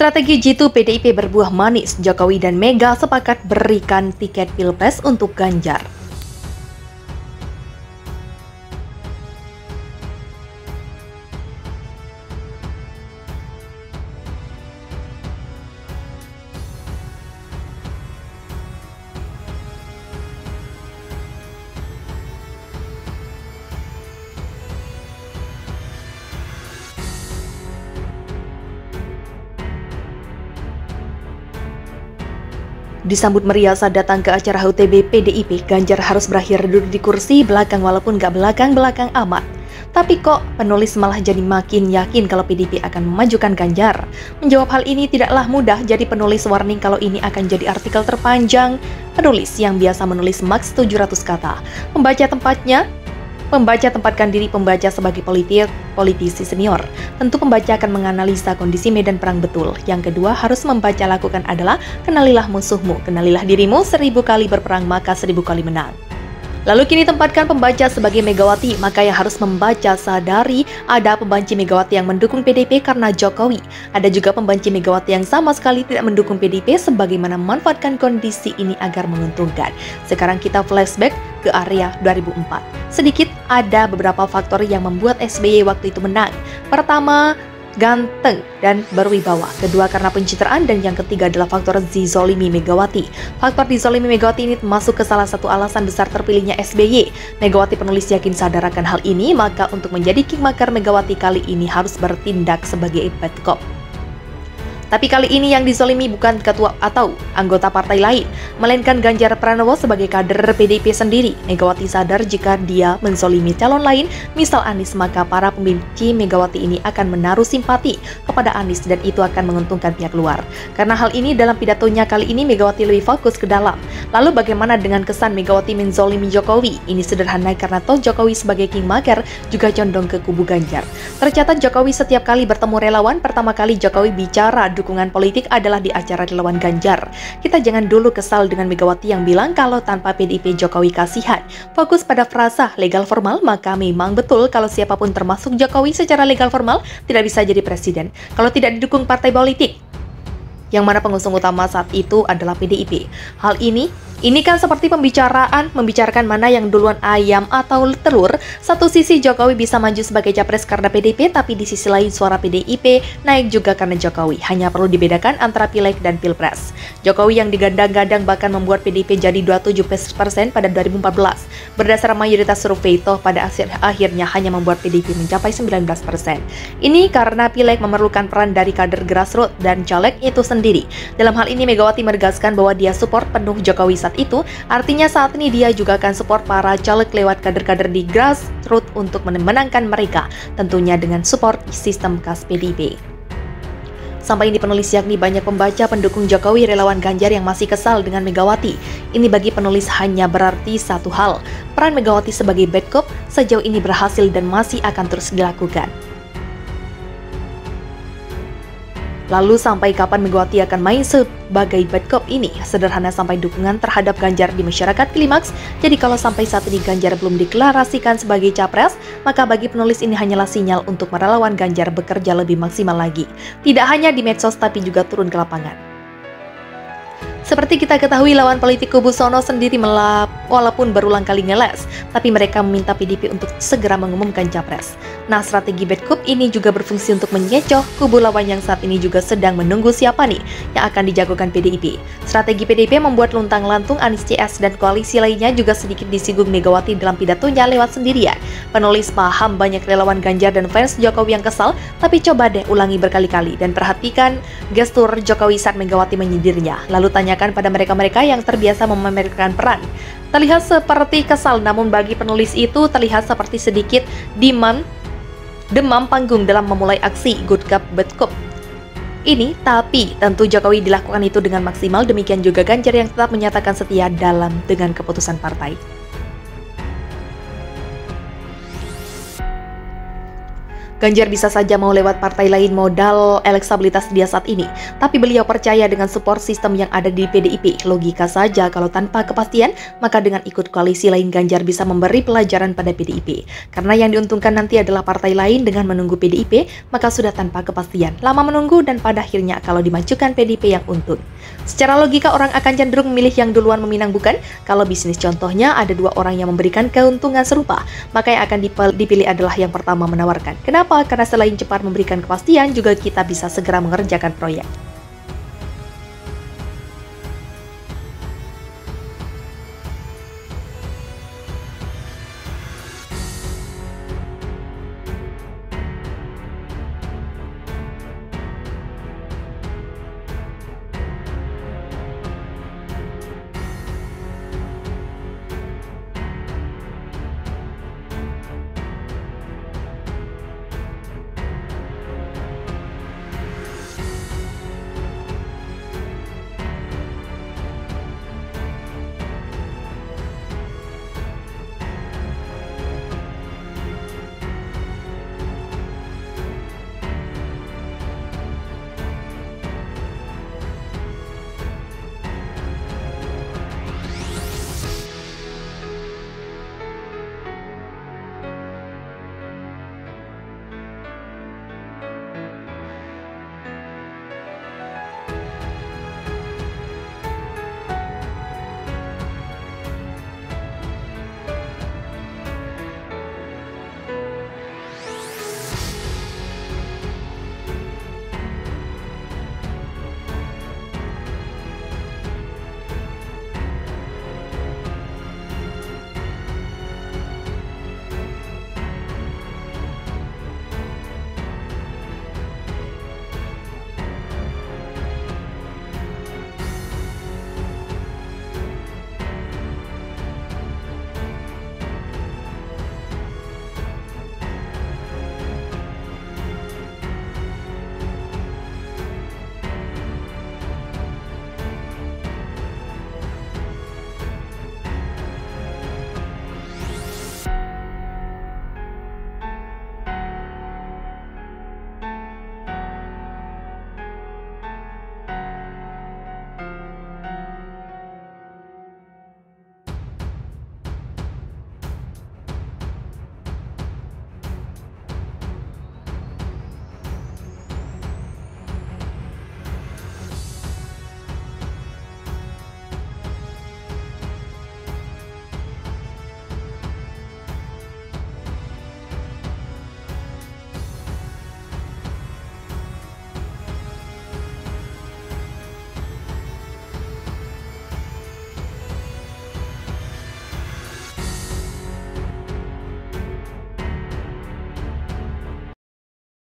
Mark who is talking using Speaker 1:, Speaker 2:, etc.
Speaker 1: Strategi jitu PDIP berbuah manis, Jokowi dan Mega sepakat berikan tiket Pilpres untuk Ganjar. Disambut meriah saat datang ke acara HUT PDIP, Ganjar harus berakhir duduk di kursi belakang walaupun gak belakang-belakang amat. Tapi kok penulis malah jadi makin yakin kalau PDIP akan memajukan Ganjar? Menjawab hal ini tidaklah mudah, jadi penulis warning kalau ini akan jadi artikel terpanjang. Penulis yang biasa menulis maks 700 kata. Pembaca tempatkan diri pembaca sebagai politisi senior. Tentu pembaca akan menganalisa kondisi medan perang betul. Yang kedua harus membaca lakukan adalah kenalilah musuhmu, kenalilah dirimu, 1000 kali berperang maka 1000 kali menang. Lalu kini tempatkan pembaca sebagai Megawati, maka yang harus membaca sadari ada pembenci Megawati yang mendukung PDIP karena Jokowi. Ada juga pembenci Megawati yang sama sekali tidak mendukung PDIP sebagaimana memanfaatkan kondisi ini agar menguntungkan. Sekarang kita flashback ke area 2004. Sedikit ada beberapa faktor yang membuat SBY waktu itu menang. Pertama, ganteng dan berwibawa. Kedua, karena pencitraan. Dan yang ketiga adalah faktor dizolimi Megawati. Faktor dizolimi Megawati ini masuk ke salah satu alasan besar terpilihnya SBY. Megawati penulis yakin sadar akan hal ini, maka untuk menjadi kingmaker Megawati kali ini harus bertindak sebagai bad cop. Tapi kali ini yang dizolimi bukan ketua atau anggota partai lain, melainkan Ganjar Pranowo sebagai kader PDIP sendiri. Megawati sadar jika dia menzolimi calon lain, misal Anies, maka para pembenci Megawati ini akan menaruh simpati kepada Anies dan itu akan menguntungkan pihak luar. Karena hal ini dalam pidatonya kali ini Megawati lebih fokus ke dalam. Lalu bagaimana dengan kesan Megawati menzolimi Jokowi? Ini sederhana karena toh Jokowi sebagai kingmaker juga condong ke kubu Ganjar. Tercatat Jokowi setiap kali bertemu relawan, pertama kali Jokowi bicara dukungan politik adalah di acara relawan Ganjar. Kita jangan dulu kesal dengan Megawati yang bilang kalau tanpa PDIP Jokowi kasihan. Fokus pada frasa legal formal, maka memang betul kalau siapapun termasuk Jokowi secara legal formal tidak bisa jadi presiden kalau tidak didukung partai politik, yang mana pengusung utama saat itu adalah PDIP. Hal ini kan seperti membicarakan mana yang duluan ayam atau telur. Satu sisi Jokowi bisa maju sebagai capres karena PDIP, tapi di sisi lain suara PDIP naik juga karena Jokowi. Hanya perlu dibedakan antara pileg dan pilpres. Jokowi yang digadang-gadang bahkan membuat PDIP jadi 27% pada 2014. Berdasar mayoritas survei, toh pada akhirnya hanya membuat PDIP mencapai 19%. Ini karena pileg memerlukan peran dari kader grassroots dan caleg itu sendiri. Dalam hal ini Megawati menegaskan bahwa dia support penuh Jokowi saat itu, artinya saat ini dia juga akan support para caleg lewat kader-kader di grassroots untuk memenangkan mereka, tentunya dengan support sistem khas PDIP. Sampai ini penulis yakni banyak pembaca pendukung Jokowi relawan Ganjar yang masih kesal dengan Megawati. Ini bagi penulis hanya berarti satu hal, peran Megawati sebagai bad cop sejauh ini berhasil dan masih akan terus dilakukan. Lalu sampai kapan Megawati akan main sebagai bad cop ini? Sederhana, sampai dukungan terhadap Ganjar di masyarakat klimaks. Jadi kalau sampai saat ini Ganjar belum deklarasikan sebagai capres, maka bagi penulis ini hanyalah sinyal untuk relawan Ganjar bekerja lebih maksimal lagi. Tidak hanya di medsos tapi juga turun ke lapangan. Seperti kita ketahui, lawan politik kubu Sono sendiri walaupun berulang kali ngeles, tapi mereka meminta PDIP untuk segera mengumumkan capres. Nah, strategi bad cop ini juga berfungsi untuk mengecoh kubu lawan yang saat ini juga sedang menunggu siapa nih yang akan dijagokan PDIP. Strategi PDIP membuat luntang-lantung Anies CS dan koalisi lainnya juga sedikit disinggung Megawati dalam pidatonya lewat sendirian. Penulis paham banyak relawan Ganjar dan fans Jokowi yang kesal, tapi coba deh ulangi berkali-kali dan perhatikan gestur Jokowi saat Megawati menyindirnya. Lalu tanyakan pada mereka-mereka yang terbiasa memamerkan peran. Terlihat seperti kesal, namun bagi penulis itu terlihat seperti sedikit demam panggung dalam memulai aksi good cop bad cop ini. Tapi tentu Jokowi dilakukan itu dengan maksimal, demikian juga Ganjar yang tetap menyatakan setia dengan keputusan partai. Ganjar bisa saja mau lewat partai lain modal elektabilitas dia saat ini, tapi beliau percaya dengan support sistem yang ada di PDIP. Logika saja kalau tanpa kepastian, maka dengan ikut koalisi lain Ganjar bisa memberi pelajaran pada PDIP. Karena yang diuntungkan nanti adalah partai lain dengan menunggu PDIP, maka sudah tanpa kepastian. Lama menunggu dan pada akhirnya kalau dimajukan PDIP yang untung. Secara logika orang akan cenderung memilih yang duluan meminang, bukan? Kalau bisnis contohnya ada dua orang yang memberikan keuntungan serupa, maka yang akan dipilih adalah yang pertama menawarkan. Kenapa? Karena selain cepat memberikan kepastian, juga kita bisa segera mengerjakan proyek.